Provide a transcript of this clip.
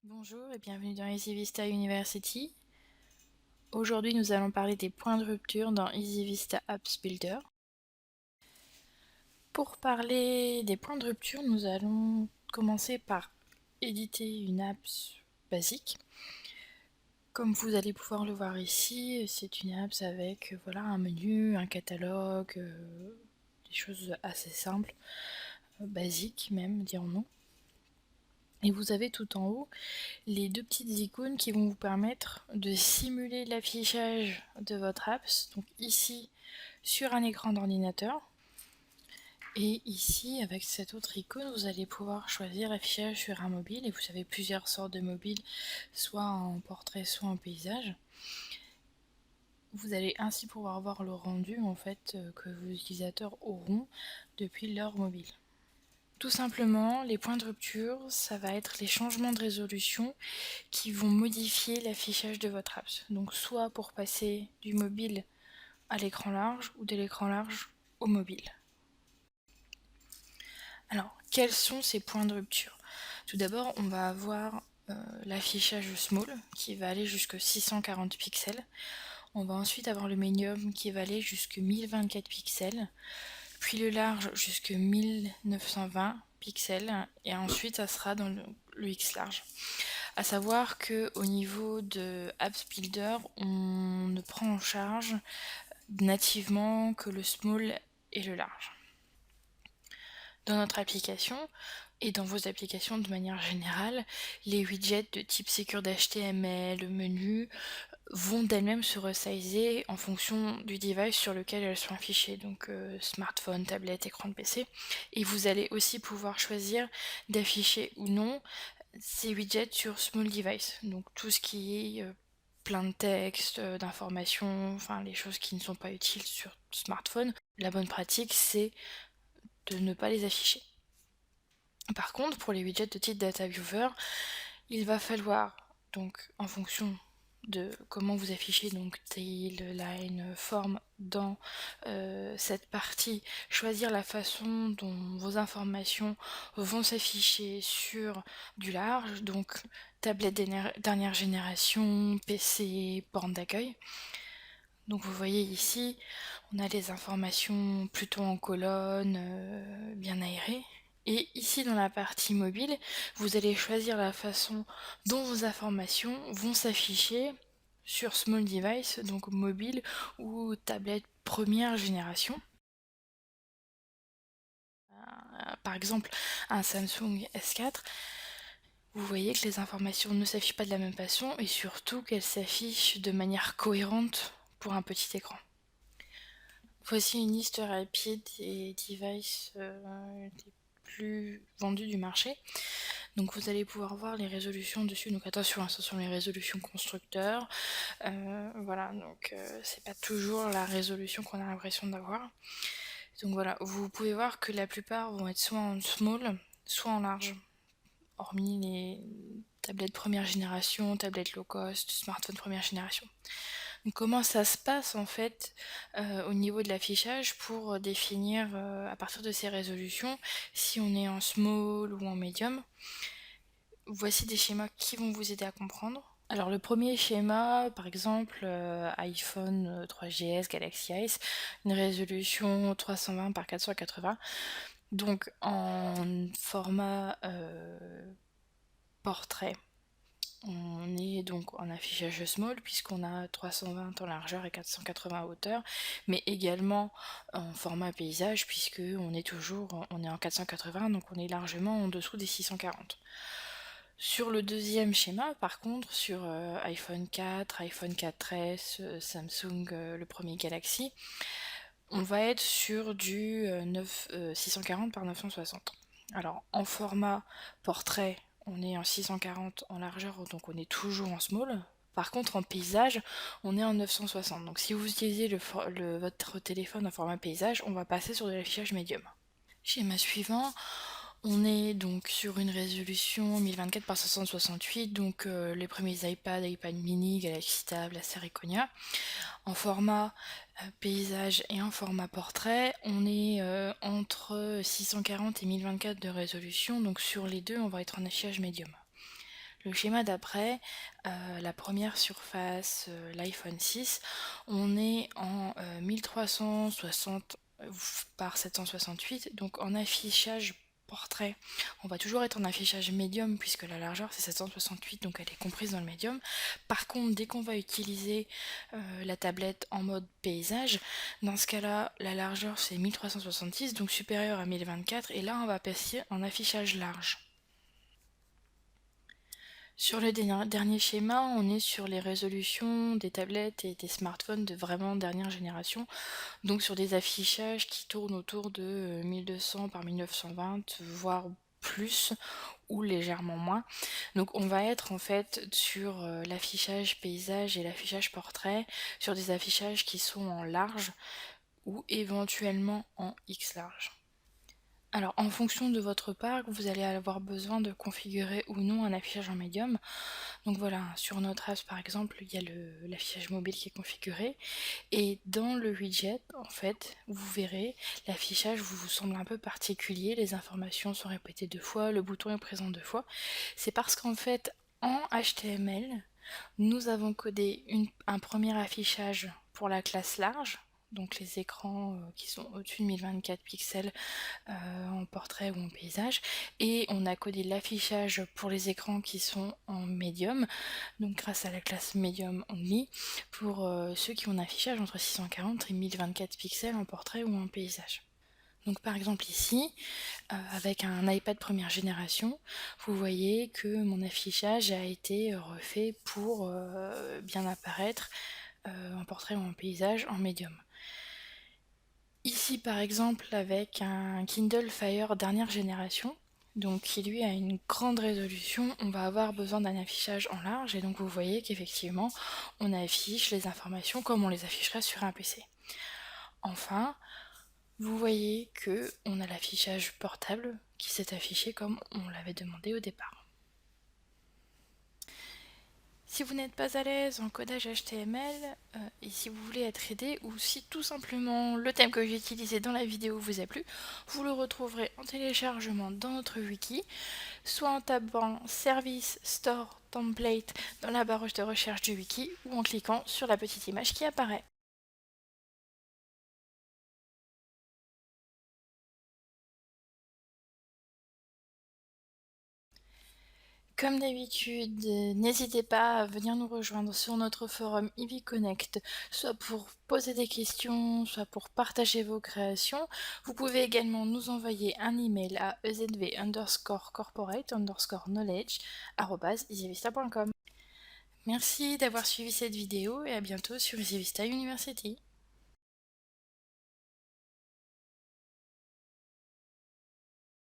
Bonjour et bienvenue dans Easy Vista University. Aujourd'hui, nous allons parler des points de rupture dans Easy Vista Apps Builder. Pour parler des points de rupture, nous allons commencer par éditer une apps basique. Comme vous allez pouvoir le voir ici, c'est une apps avec un menu, un catalogue, des choses assez simples, basiques même, dirons-nous. Et vous avez tout en haut les deux petites icônes qui vont vous permettre de simuler l'affichage de votre apps. Donc ici, sur un écran d'ordinateur. Et ici, avec cette autre icône, vous allez pouvoir choisir affichage sur un mobile. Et vous avez plusieurs sortes de mobiles, soit en portrait, soit en paysage. Vous allez ainsi pouvoir voir le rendu en fait que vos utilisateurs auront depuis leur mobile. Tout simplement, les points de rupture, ça va être les changements de résolution qui vont modifier l'affichage de votre apps. Donc soit pour passer du mobile à l'écran large ou de l'écran large au mobile. Alors, quels sont ces points de rupture? Tout d'abord, on va avoir l'affichage small qui va aller jusqu'à 640 pixels. On va ensuite avoir le medium qui va aller jusqu'à 1024 pixels, puis le large jusqu'à 1920 pixels, et ensuite ça sera dans le X large. À savoir que au niveau de Apps Builder, on ne prend en charge nativement que le small et le large. Dans notre application, et dans vos applications de manière générale, les widgets de type Secure HTML, menu, vont d'elles-mêmes se resizer en fonction du device sur lequel elles sont affichées, donc smartphone, tablette, écran de PC. Et vous allez aussi pouvoir choisir d'afficher ou non ces widgets sur small device, donc tout ce qui est plein de texte, d'informations, enfin les choses qui ne sont pas utiles sur smartphone. La bonne pratique, c'est de ne pas les afficher. Par contre, pour les widgets de type Data Viewer, il va falloir, donc en fonction de comment vous affichez donc tail, line, form dans cette partie, choisir la façon dont vos informations vont s'afficher sur du large, donc tablette dernière génération, PC, borne d'accueil. Donc vous voyez ici, on a les informations plutôt en colonne, bien aérées. Et ici dans la partie mobile, vous allez choisir la façon dont vos informations vont s'afficher sur small device, donc mobile ou tablette première génération. Par exemple, un Samsung S4, vous voyez que les informations ne s'affichent pas de la même façon et surtout qu'elles s'affichent de manière cohérente pour un petit écran. Voici une liste rapide des devices les plus vendus du marché. Donc vous allez pouvoir voir les résolutions dessus. Donc attention, hein, ce sont les résolutions constructeurs. Voilà, donc c'est pas toujours la résolution qu'on a l'impression d'avoir. Donc voilà, vous pouvez voir que la plupart vont être soit en small, soit en large. Hormis les tablettes première génération, tablettes low cost, smartphones première génération. Donc comment ça se passe en fait au niveau de l'affichage pour définir à partir de ces résolutions si on est en small ou en medium. Voici des schémas qui vont vous aider à comprendre. Alors le premier schéma, par exemple iPhone 3GS Galaxy Ice, une résolution 320 par 480, donc en format portrait. On est donc en affichage small puisqu'on a 320 en largeur et 480 en hauteur, mais également en format paysage puisque on est en 480, donc on est largement en dessous des 640. Sur le deuxième schéma, par contre, sur iPhone 4, iPhone 4S, Samsung, le premier Galaxy, on va être sur du 640 par 960. Alors en format portrait, on est en 640 en largeur, donc on est toujours en small. Par contre, en paysage, on est en 960. Donc si vous utilisez votre téléphone en format paysage, on va passer sur de l'affichage médium. Schéma suivant, on est donc sur une résolution 1024 par 568, donc les premiers iPad mini, Galaxy Tab, Acer Iconia. En format paysage et en format portrait, on est entre 640 et 1024 de résolution, donc sur les deux, on va être en affichage médium. Le schéma d'après, la première surface, l'iPhone 6, on est en 1360 par 768, donc en affichage portrait. On va toujours être en affichage médium puisque la largeur c'est 768, donc elle est comprise dans le médium. Par contre, dès qu'on va utiliser la tablette en mode paysage, dans ce cas-là, la largeur c'est 1366, donc supérieure à 1024, et là on va passer en affichage large. Sur le dernier schéma, on est sur les résolutions des tablettes et des smartphones de vraiment dernière génération, donc sur des affichages qui tournent autour de 1200 par 1920, voire plus ou légèrement moins. Donc on va être en fait sur l'affichage paysage et l'affichage portrait, sur des affichages qui sont en large ou éventuellement en X large. Alors, en fonction de votre parc, vous allez avoir besoin de configurer ou non un affichage en médium. Donc voilà, sur notre apps par exemple, il y a l'affichage mobile qui est configuré. Et dans le widget, en fait, vous verrez, l'affichage vous semble un peu particulier, les informations sont répétées 2 fois, le bouton est présent 2 fois. C'est parce qu'en fait, en HTML, nous avons codé un premier affichage pour la classe large, donc les écrans qui sont au-dessus de 1024 pixels en portrait ou en paysage, et on a codé l'affichage pour les écrans qui sont en médium, donc grâce à la classe medium only, pour ceux qui ont un affichage entre 640 et 1024 pixels en portrait ou en paysage. Donc par exemple ici, avec un iPad première génération, vous voyez que mon affichage a été refait pour bien apparaître en portrait ou en paysage en médium. Ici par exemple avec un Kindle Fire dernière génération, donc qui lui a une grande résolution, on va avoir besoin d'un affichage en large, et donc vous voyez qu'effectivement on affiche les informations comme on les afficherait sur un PC. Enfin, vous voyez que on a l'affichage portable qui s'est affiché comme on l'avait demandé au départ. Si vous n'êtes pas à l'aise en codage HTML et si vous voulez être aidé, ou si tout simplement le thème que j'ai utilisé dans la vidéo vous a plu, vous le retrouverez en téléchargement dans notre wiki, soit en tapant Service Store Template dans la barre de recherche du wiki, ou en cliquant sur la petite image qui apparaît. Comme d'habitude, n'hésitez pas à venir nous rejoindre sur notre forum Ivy Connect, soit pour poser des questions, soit pour partager vos créations. Vous pouvez également nous envoyer un email à ezv_corporate_knowledge@easyvista.com. Merci d'avoir suivi cette vidéo et à bientôt sur EasyVista University.